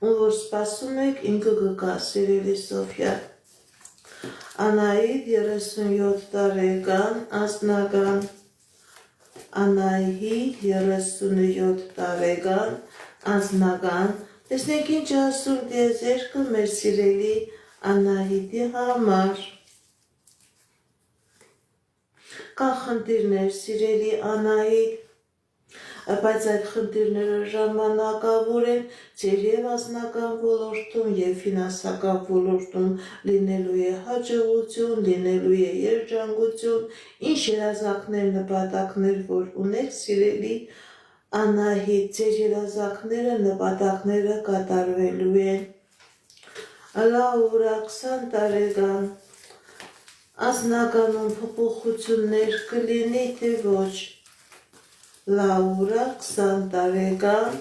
ում որ սպասում եք, ինքը կգա, սիրելի Սոֆյա։ Անահիտ 37 տարեկան, անձնական, Անահիտ 37 տարեկան, անձնական, տեսնեք ինչ ասում դիեզերքը մեր սիրելի Անահիտի համար։ Կան խնդիրներ, սիրելի Անահիտ, բայց այդ խնդիրները ժամանակավոր են, ձեր և անձնական ոլորտում, և ֆինանսական ոլորտում լինելու է հաջողություն, լինելու է երջանկություն, ինչ երազանքներ, նպատակներ, որ ունեք, սիրելի Անահիտ, ձեր երազանքները, նպատակները կատարվելու են։ Լաուրա 20 տարեկան, անձնականում փոփոխություններ կլինի, թե ոչ։ Լաուրա 20 տարեկան,